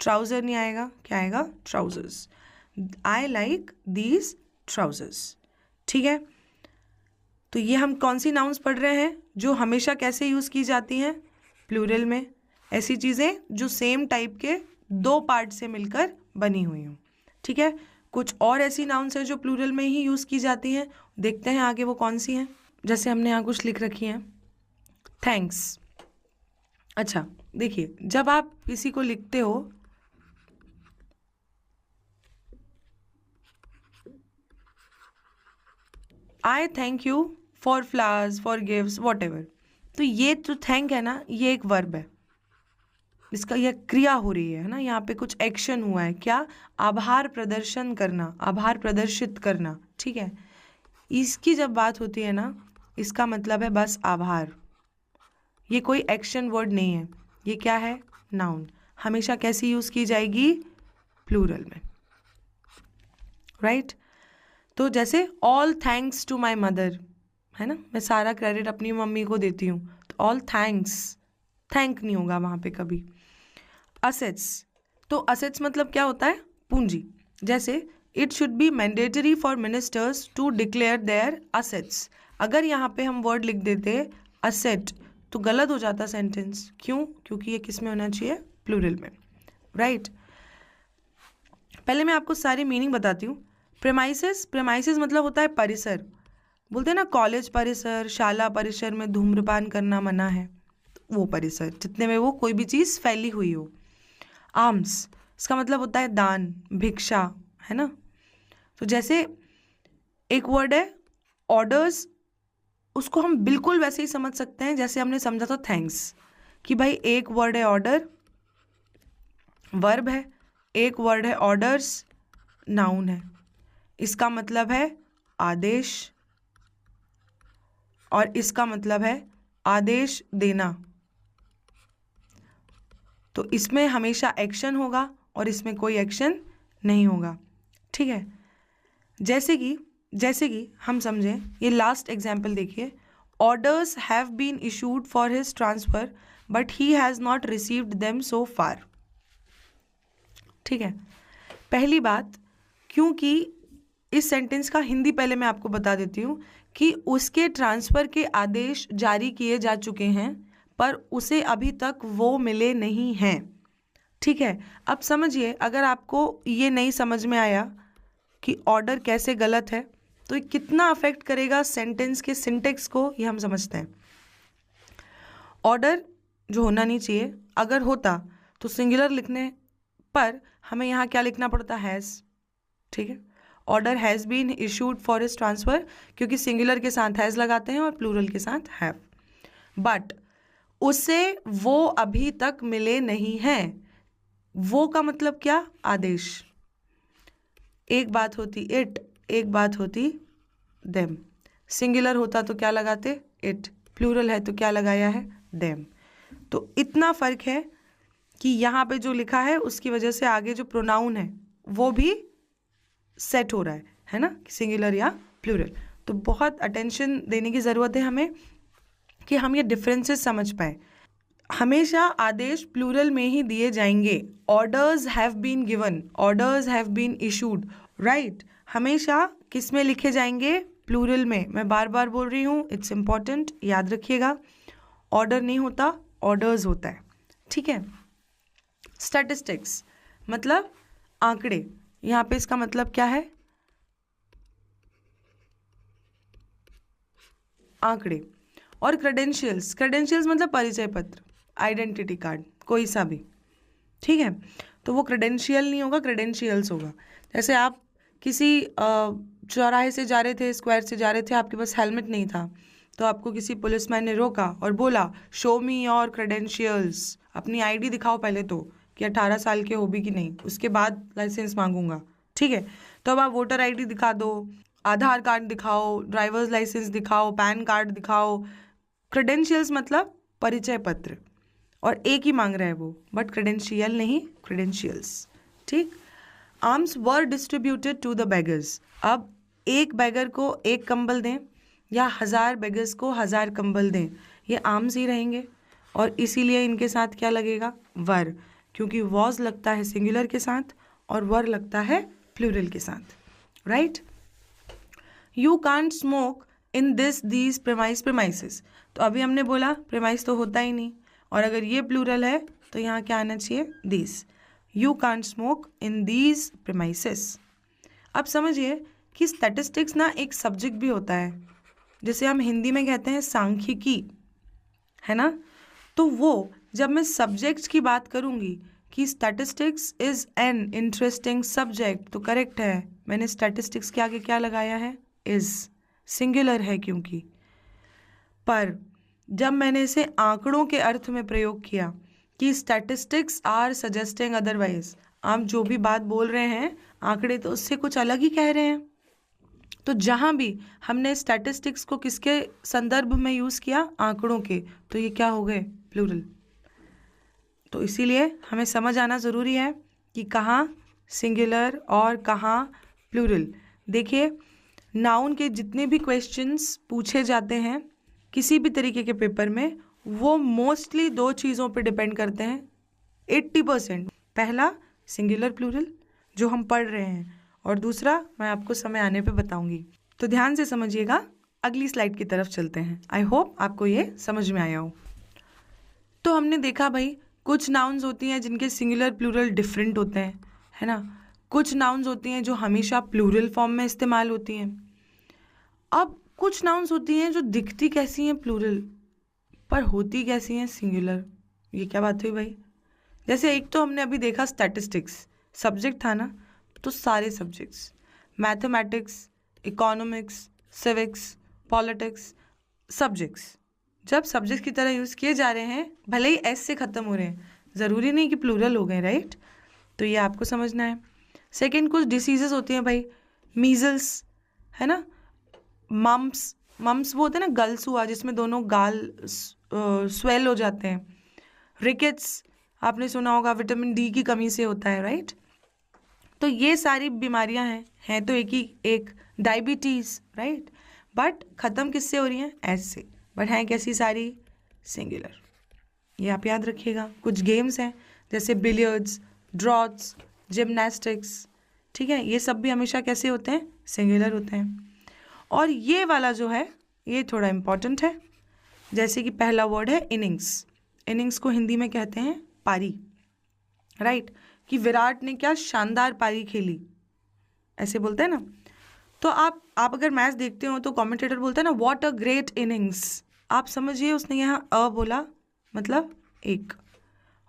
[SPEAKER 1] ट्राउज़र नहीं आएगा, क्या आएगा, trousers. I like these trousers, ठीक है। तो ये हम कौन सी नाउन्स पढ़ रहे हैं जो हमेशा कैसे यूज़ की जाती हैं, प्लूरल में। ऐसी चीज़ें जो सेम टाइप के दो पार्ट से मिलकर बनी हुई हों, ठीक है। कुछ और ऐसी नाउन्स हैं जो प्लूरल में ही यूज़ की जाती हैं, देखते हैं आगे वो कौन सी हैं। जैसे हमने यहाँ कुछ लिख रखी हैं, थैंक्स। अच्छा देखिए, जब आप किसी को लिखते हो, आई thank you for flowers, for gifts, what ever, तो ये जो थैंक है ना, ये एक वर्ब है, इसका यह क्रिया हो रही है ना, यहाँ पे कुछ एक्शन हुआ है, क्या, आभार प्रदर्शन करना, आभार प्रदर्शित करना, ठीक है। इसकी जब बात होती है ना, इसका मतलब है बस आभार। ये कोई एक्शन वर्ड नहीं है, ये क्या है, नाउन। हमेशा कैसी यूज़ की जाएगी, प्लूरल में, राइट। तो जैसे all thanks to my mother, है ना, मैं सारा क्रेडिट अपनी मम्मी को देती हूँ, तो ऑल थैंक्स, थैंक नहीं होगा वहाँ पे कभी। असेट्स, तो असेट्स मतलब क्या होता है, पूंजी। जैसे it should be mandatory for ministers to declare their assets, अगर यहाँ पे हम वर्ड लिख देते असेट तो गलत हो जाता सेंटेंस, क्यों, क्योंकि ये किस में होना चाहिए, प्लूरल में, राइट। पहले मैं आपको सारी मीनिंग बताती हूँ। प्रेमाइसेस, प्रेमाइसेस मतलब होता है परिसर, बोलते हैं ना कॉलेज परिसर, शाला परिसर में धूम्रपान करना मना है, वो परिसर जितने में वो कोई भी चीज़ फैली हुई हो। आर्म्स, इसका मतलब होता है दान, भिक्षा, है ना। तो जैसे एक वर्ड है ऑर्डर्स, उसको हम बिल्कुल वैसे ही समझ सकते हैं जैसे हमने समझा था थैंक्स, कि भाई एक वर्ड है ऑर्डर, वर्ब है, एक वर्ड है ऑर्डर्स, नाउन है, इसका मतलब है आदेश, और इसका मतलब है आदेश देना। तो इसमें हमेशा एक्शन होगा और इसमें कोई एक्शन नहीं होगा। ठीक है, जैसे कि हम समझें, ये लास्ट एग्जाम्पल देखिए, orders have been issued for his transfer but he has not received them so far. ठीक है, पहली बात, क्योंकि इस सेंटेंस का हिंदी पहले मैं आपको बता देती हूँ कि उसके ट्रांसफ़र के आदेश जारी किए जा चुके हैं पर उसे अभी तक वो मिले नहीं हैं। ठीक है, अब समझिए, अगर आपको ये नहीं समझ में आया कि ऑर्डर कैसे गलत है तो ये कितना अफेक्ट करेगा सेंटेंस के सिंटेक्स को, ये हम समझते हैं। ऑर्डर जो होना नहीं चाहिए, अगर होता तो सिंगुलर लिखने पर हमें यहाँ क्या लिखना पड़ता, हैज़। ठीक है, order has been issued for his transfer, क्योंकि सिंगुलर के साथ हैज़ लगाते हैं और प्लूरल के साथ हैव। बट उसे वो अभी तक मिले नहीं हैं। वो का मतलब क्या, आदेश। एक बात होती इट, एक बात होती देम। सिंगुलर होता तो क्या लगाते, इट। प्लूरल है तो क्या लगाया है, देम। तो इतना फ़र्क है कि यहाँ पे जो लिखा है उसकी वजह से आगे जो प्रोनाउन है वो भी सेट हो रहा है ना, सिंगुलर या प्लूरल। तो बहुत अटेंशन देने की ज़रूरत है हमें कि हम ये डिफरेंसेस समझ पाए। हमेशा आदेश प्लूरल में ही दिए जाएंगे। Orders have been given, orders have been issued, right, हमेशा किस में लिखे जाएंगे, प्लूरल में। मैं बार बार बोल रही हूँ, इट्स इम्पॉर्टेंट, याद रखिएगा। ऑर्डर नहीं होता, ऑर्डर्स होता है। ठीक है, स्टैटिस्टिक्स मतलब आंकड़े। यहाँ पे इसका मतलब क्या है, आंकड़े। और क्रेडेंशियल्स, क्रेडेंशियल्स मतलब परिचय पत्र, आइडेंटिटी कार्ड, कोई सा भी। ठीक है, तो वो क्रेडेंशियल नहीं होगा, क्रेडेंशियल्स होगा। जैसे आप किसी चौराहे से जा रहे थे, स्क्वायर से जा रहे थे, आपके पास हेलमेट नहीं था, तो आपको किसी पुलिसमैन ने रोका और बोला शो मी योर क्रेडेंशियल्स, अपनी आईडी दिखाओ पहले तो कि 18 साल के हो भी कि नहीं, उसके बाद लाइसेंस मांगूंगा। ठीक है, तो अब आप वोटर आईडी दिखा दो, आधार कार्ड दिखाओ, ड्राइवर्स लाइसेंस दिखाओ, पैन कार्ड दिखाओ। क्रेडेंशियल्स मतलब परिचय पत्र, और एक ही मांग रहा है वो, बट क्रेडेंशियल नहीं, क्रेडेंशियल्स। ठीक, arms were distributed to the beggars. अब एक बेगर को एक कंबल दें या 1000 बेगर्स को 1000 कंबल दें, ये आर्म्स ही रहेंगे। और इसीलिए इनके साथ क्या लगेगा, वर, क्योंकि वॉज लगता है सिंगुलर के साथ और वर लगता है प्लूरल के साथ, right. You can't smoke in these premises. तो अभी हमने बोला प्रेमाइस तो होता ही नहीं, और अगर ये प्लूरल है तो यहाँ क्या आना चाहिए, these. You can't smoke in these premises. अब समझिए कि स्टैटिस्टिक्स ना एक सब्जेक्ट भी होता है, जिसे हम हिंदी में कहते हैं सांख्यिकी, है ना। तो वो जब मैं सब्जेक्ट्स की बात करूँगी कि statistics is an interesting subject, तो करेक्ट है, मैंने स्टैटिस्टिक्स के आगे क्या लगाया है, इज़, सिंगुलर है क्योंकि। पर जब मैंने इसे आंकड़ों के अर्थ में प्रयोग किया कि स्टैटिस्टिक्स आर सजेस्टिंग अदरवाइज, आप जो भी बात बोल रहे हैं आंकड़े तो उससे कुछ अलग ही कह रहे हैं, तो जहाँ भी हमने स्टैटिस्टिक्स को किसके संदर्भ में यूज़ किया, आंकड़ों के, तो ये क्या हो गए, प्लूरल। तो इसीलिए हमें समझ आना ज़रूरी है कि कहाँ सिंगुलर और कहाँ प्लूरल। देखिए, नाउन के जितने भी क्वेश्चंस पूछे जाते हैं किसी भी तरीके के पेपर में, वो मोस्टली 2 चीज़ों पे डिपेंड करते हैं, 80%। पहला सिंगुलर प्लूरल जो हम पढ़ रहे हैं, और दूसरा मैं आपको समय आने पे बताऊंगी। तो ध्यान से समझिएगा, अगली स्लाइड की तरफ चलते हैं। आई होप आपको ये समझ में आया हो। तो हमने देखा भाई, कुछ नाउन्स होती हैं जिनके सिंगुलर प्लूरल डिफरेंट होते हैं, है ना। कुछ नाउन्स होती हैं जो हमेशा प्लूरल फॉर्म में इस्तेमाल होती हैं। अब कुछ नाउन्स होती हैं जो दिखती कैसी हैं प्लूरल, पर होती कैसी हैं सिंगुलर। ये क्या बात हुई भाई। जैसे एक तो हमने अभी देखा स्टैटिस्टिक्स, सब्जेक्ट था ना, तो सारे subjects, mathematics, economics, civics, politics, subjects जब सब्जेक्ट की तरह यूज़ किए जा रहे हैं, भले ही एस से ख़त्म हो रहे हैं, ज़रूरी नहीं कि प्लूरल हो गए, राइट। तो ये आपको समझना है। सेकंड, कुछ डिसीजेस होती हैं भाई, मीजल्स, है ना, मम्प्स, मम्स वो होते हैं ना, गल्स हुआ जिसमें दोनों गाल स्वेल हो जाते हैं। रिकेट्स आपने सुना होगा, विटामिन डी की कमी से होता है, राइट। तो ये सारी बीमारियां हैं तो एक डायबिटीज़, राइट, बट ख़त्म किससे हो रही हैं, एस से, बट हैं कैसी सारी, सिंगुलर। ये आप याद रखिएगा। कुछ गेम्स हैं जैसे बिलियर्ड्स, ड्रॉट्स, जिमनास्टिक्स, ठीक है, ये सब भी हमेशा कैसे होते हैं, सिंगुलर होते हैं। और ये वाला जो है ये थोड़ा इम्पॉर्टेंट है, जैसे कि पहला वर्ड है इनिंग्स। इनिंग्स को हिंदी में कहते हैं पारी, राइट, कि विराट ने क्या शानदार पारी खेली, ऐसे बोलते हैं ना। तो आप अगर मैच देखते हो तो कमेंटेटर बोलता है ना, व्हाट अ ग्रेट इनिंग्स। आप समझिए उसने यहाँ अ बोला मतलब एक,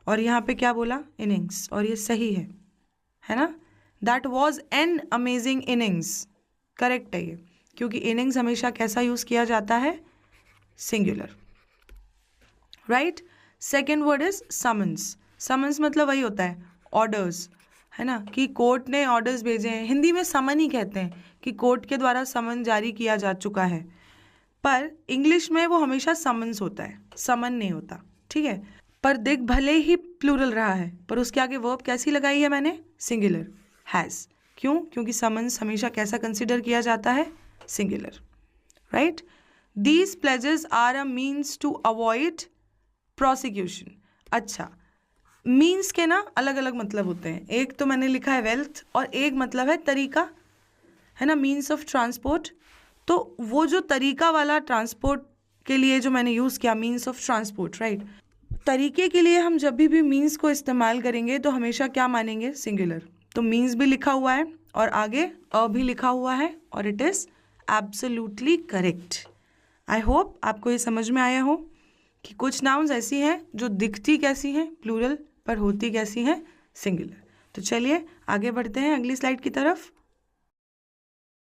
[SPEAKER 1] और यहाँ पे क्या बोला, इनिंग्स, और ये सही है ना। That was an amazing innings, correct है ये, क्योंकि इनिंग्स हमेशा कैसा यूज़ किया जाता है, singular, right. Second word is summons. Summons मतलब वही होता है ऑर्डर्स, है ना, कि कोर्ट ने ऑर्डर्स भेजे हैं। हिंदी में समन ही कहते हैं कि कोर्ट के द्वारा समन जारी किया जा चुका है, पर इंग्लिश में वो हमेशा समन्स होता है, समन नहीं होता, ठीक है। पर देख, भले ही प्लूरल रहा है पर उसके आगे वर्ब कैसी लगाई है मैंने, सिंगुलर, हैज़। क्यों, क्योंकि समन्स हमेशा कैसा कंसिडर किया जाता है, singular, right. These pledges are a means to avoid prosecution. अच्छा, मीन्स के ना अलग अलग मतलब होते हैं। एक तो मैंने लिखा है वेल्थ, और एक मतलब है तरीका, है ना, मीन्स ऑफ ट्रांसपोर्ट। तो वो जो तरीका वाला ट्रांसपोर्ट के लिए जो मैंने यूज़ किया, मीन्स ऑफ ट्रांसपोर्ट, राइट, तरीके के लिए हम जब भी मीन्स को इस्तेमाल करेंगे तो हमेशा क्या मानेंगे, सिंगुलर। तो मीन्स भी लिखा हुआ है और आगे अ भी लिखा हुआ है, और it is absolutely correct. I hope आपको ये समझ में आया हो कि कुछ नाउन्स ऐसी हैं जो दिखती कैसी हैं, प्लूरल, पर होती कैसी हैं, सिंगुलर। तो चलिए आगे बढ़ते हैं अगली स्लाइड की तरफ।